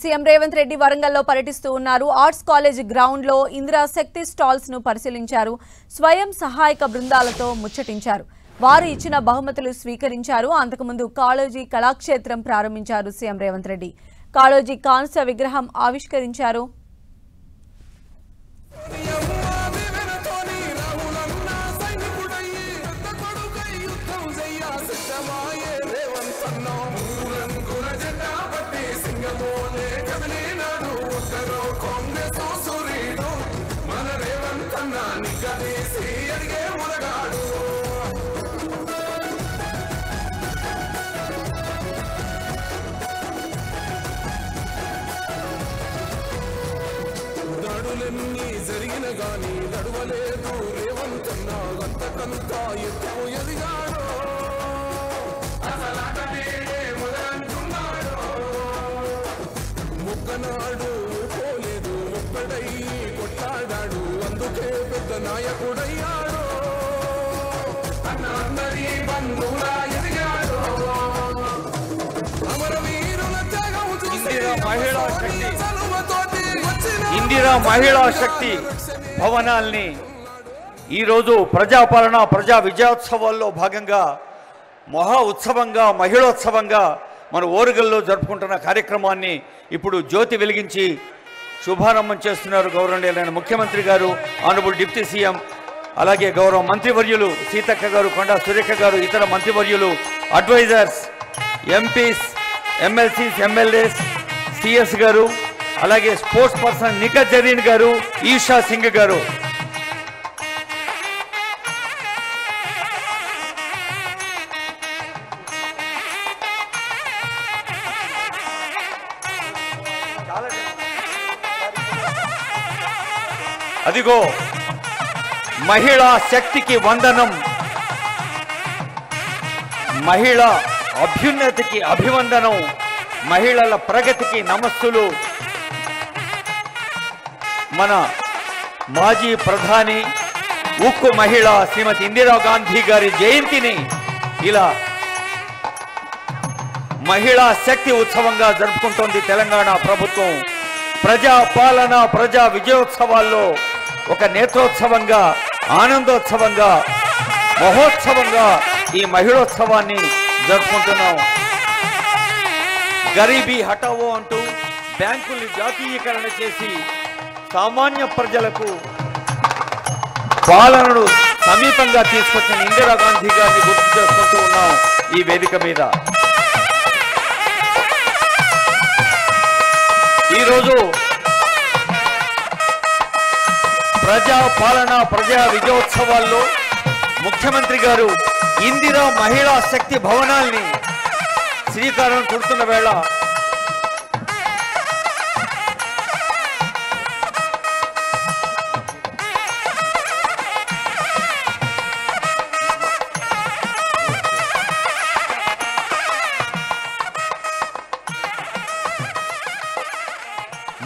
CM Revanth Reddy వరంగల్లో పర్యటిస్తూ ఉన్నారు. ఆర్ట్స్ కాలేజ్ గ్రౌండ్ లో ఇందిరా శక్తి స్టాల్స్ ను పరిశీలించారు. స్వయం సహాయక బృందాలతో ముచ్చటించారు. వారు ఇచ్చిన బహుమతులు స్వీకరించారు. అంతకుముందు కాళోజీ కళాక్షేత్రం ప్రారంభించారు సీఎం రేవంత్ రెడ్డి. కాళోజీ కాంస్య విగ్రహం ఆవిష్కరించారు. జరిగిన గాని నడవలేదు రేవంతన్న అంతకంతా ఎత్తు ఎదిగాడు ముక్కనాడు పోలేదు ఒక్కడై కొట్లాడాడు అందుకే పెద్ద నాయకుడయ్యాడు అందరి బంధువులా ఎదిగాడు అమరవీరుల త్యాగం చూసి ఇందిరా మహిళా శక్తి భవనాల్ని ఈరోజు ప్రజాపాలన ప్రజా విజయోత్సవాల్లో భాగంగా మహా ఉత్సవంగా మహిళోత్సవంగా మన ఓరుగల్లో జరుపుకుంటున్న కార్యక్రమాన్ని ఇప్పుడు జ్యోతి వెలిగించి శుభారంభం చేస్తున్నారు గౌరవనీయులైన ముఖ్యమంత్రి గారు, ఆనరబుల్ డిప్యూటీ సీఎం, అలాగే గౌరవ మంత్రివర్యులు సీతక్క గారు, కొండా సురేఖ గారు, ఇతర మంత్రివర్యులు, advisers, MPs, MLCs, MLAs, CS గారు, అలాగే స్పోర్ట్స్ పర్సన్ నిఖత్ జరీన్ గారు, ఈషా సింగ్ గారు. అదిగో మహిళా శక్తికి వందనం, మహిళా అభ్యున్నతికి అభివందనం, మహిళల ప్రగతికి నమస్సులు. మన మాజీ ప్రధాని ఉక్కు మహిళ శ్రీమతి ఇందిరాగాంధీ గారి జయంతిని ఇలా మహిళా శక్తి ఉత్సవంగా జరుపుకుంటోంది తెలంగాణ ప్రభుత్వం. ప్రజా పాలన ప్రజా విజయోత్సవాల్లో ఒక నేత్రోత్సవంగా, ఆనందోత్సవంగా, మహోత్సవంగా ఈ మహిళోత్సవాన్ని జరుపుకుంటున్నాం. గరీబీ హటావో అంటూ బ్యాంకుల్ని జాతీయీకరణ చేసి సామాన్య ప్రజలకు పాలనను సమీపంగా తీసుకొచ్చిన ఇందిరాగాంధీ గారిని గుర్తు చేసుకుంటూ ఉన్నాం ఈ వేదిక మీద. ఈరోజు ప్రజా పాలన ప్రజా విజయోత్సవాల్లో ముఖ్యమంత్రి గారు ఇందిరా మహిళా శక్తి భవనాల్ని శ్రీకారం చుడుతున్న వేళ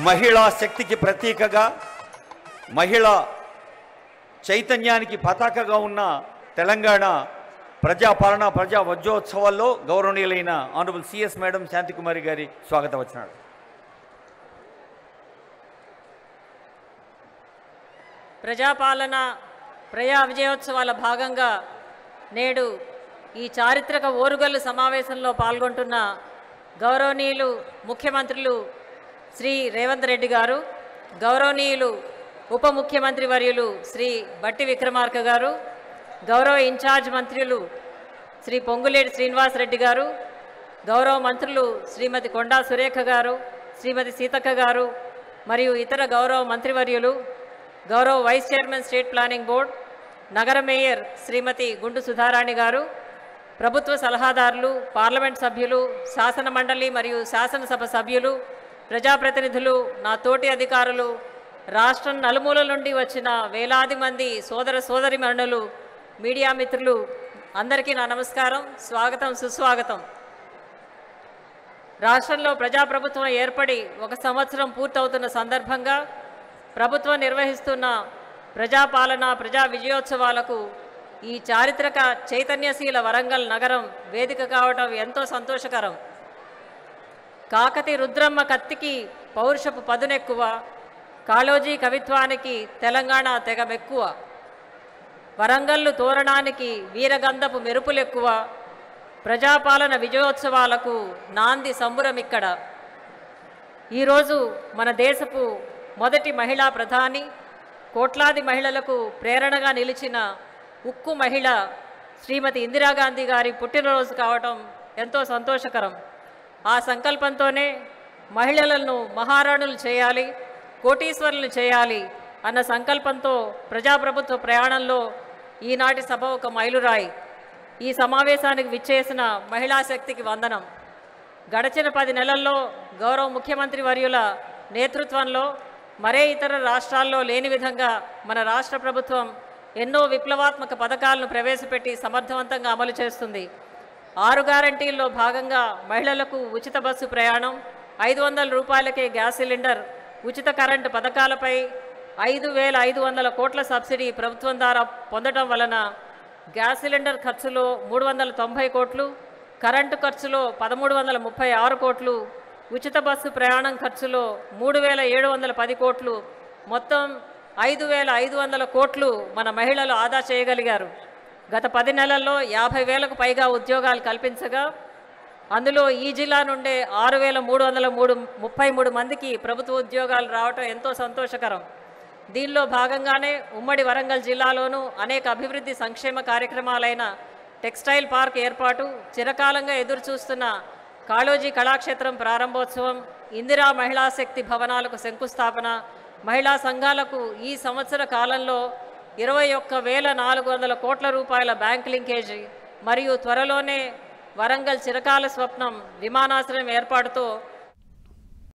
మహిళా శక్తికి ప్రతీకగా, మహిళా చైతన్యానికి పతాకగా ఉన్న తెలంగాణ ప్రజాపాలన ప్రజా వజ్రోత్సవాల్లో గౌరవనీయులైన ఆనరబుల్ సిఎస్ మేడం శాంతికుమారి గారి స్వాగత వచనాలు. ప్రజాపాలన ప్రజా విజయోత్సవాల భాగంగా నేడు ఈ చారిత్రక ఓరుగల్లు సమావేశంలో పాల్గొంటున్న గౌరవనీయులు ముఖ్యమంత్రులు శ్రీ రేవంత్ రెడ్డి గారు, గౌరవనీయులు ఉప ముఖ్యమంత్రి వర్యులు శ్రీ బట్టి విక్రమార్క గారు, గౌరవ ఇన్ఛార్జ్ మంత్రులు శ్రీ పొంగులేటి శ్రీనివాస్ రెడ్డి గారు, గౌరవ మంత్రులు శ్రీమతి కొండా సురేఖ గారు, శ్రీమతి సీతక్క గారు, మరియు ఇతర గౌరవ మంత్రివర్యులు, గౌరవ vice chairman state planning board, నగర మేయర్ శ్రీమతి గుండు సుధారాణి గారు, ప్రభుత్వ సలహాదారులు, పార్లమెంట్ సభ్యులు, శాసన మండలి మరియు శాసనసభ సభ్యులు, ప్రజాప్రతినిధులు, నా తోటి అధికారులు, రాష్ట్రం నలుమూలల నుండి వచ్చిన వేలాది మంది సోదర సోదరిమణులు, మీడియా మిత్రులు అందరికీ నా నమస్కారం, స్వాగతం, సుస్వాగతం. రాష్ట్రంలో ప్రజాప్రభుత్వం ఏర్పడి 1 సంవత్సరం పూర్తవుతున్న సందర్భంగా ప్రభుత్వం నిర్వహిస్తున్న ప్రజాపాలన ప్రజా విజయోత్సవాలకు ఈ చారిత్రక చైతన్యశీల వరంగల్ నగరం వేదిక కావడం ఎంతో సంతోషకరం. కాకతి రుద్రమ్మ కత్తికి పౌరుషపు పదునెక్కువ, కాళోజీ కవిత్వానికి తెలంగాణ తెగమెక్కువ, వరంగల్లు తోరణానికి వీరగంధపు మెరుపులెక్కువ, ప్రజాపాలన విజయోత్సవాలకు నాంది సంబురమిక్కడ. ఈరోజు మన దేశపు మొదటి మహిళా ప్రధాని, కోట్లాది మహిళలకు ప్రేరణగా నిలిచిన ఉక్కు మహిళ శ్రీమతి ఇందిరాగాంధీ గారి పుట్టినరోజు కావటం ఎంతో సంతోషకరం. ఆ సంకల్పంతోనే మహిళలను మహారాణులు చేయాలి, కోటీశ్వరులు చేయాలి అన్న సంకల్పంతో ప్రజాప్రభుత్వ ప్రయాణంలో ఈనాటి సభ ఒక మైలురాయి. ఈ సమావేశానికి విచ్చేసిన మహిళా శక్తికి వందనం. గడచిన 10 నెలల్లో గౌరవ ముఖ్యమంత్రి వర్యుల నేతృత్వంలో మరే ఇతర రాష్ట్రాల్లో లేని విధంగా మన రాష్ట్ర ప్రభుత్వం ఎన్నో విప్లవాత్మక పథకాలను ప్రవేశపెట్టి సమర్థవంతంగా అమలు చేస్తుంది. 6 గ్యారంటీల్లో భాగంగా మహిళలకు ఉచిత బస్సు ప్రయాణం, 500 రూపాయలకే గ్యాస్ సిలిండర్, ఉచిత కరెంటు పథకాలపై 5,500 కోట్ల సబ్సిడీ ప్రభుత్వం ద్వారా పొందడం వలన గ్యాస్ సిలిండర్ ఖర్చులో 390 కోట్లు, కరెంటు ఖర్చులో 1,336 కోట్లు, ఉచిత బస్సు ప్రయాణం ఖర్చులో 3,710 కోట్లు, మొత్తం 5,500 కోట్లు మన మహిళలు ఆదా చేయగలిగారు. గత 10 నెలల్లో 50,000కు పైగా ఉద్యోగాలు కల్పించగా అందులో ఈ జిల్లా నుండే 6,333 మందికి ప్రభుత్వ ఉద్యోగాలు రావటం ఎంతో సంతోషకరం. దీనిలో భాగంగానే ఉమ్మడి వరంగల్ జిల్లాలోనూ అనేక అభివృద్ధి సంక్షేమ కార్యక్రమాలైన టెక్స్టైల్ పార్క్ ఏర్పాటు, చిరకాలంగా ఎదురుచూస్తున్న కాళోజీ కళాక్షేత్రం ప్రారంభోత్సవం, ఇందిరా మహిళా శక్తి భవనాలకు శంకుస్థాపన, మహిళా సంఘాలకు ఈ సంవత్సర కాలంలో 21,400 కోట్ల రూపాయల బ్యాంక్ లింకేజీ మరియు త్వరలోనే వరంగల్ చిరకాల స్వప్నం విమానాశ్రయం ఏర్పాటుతో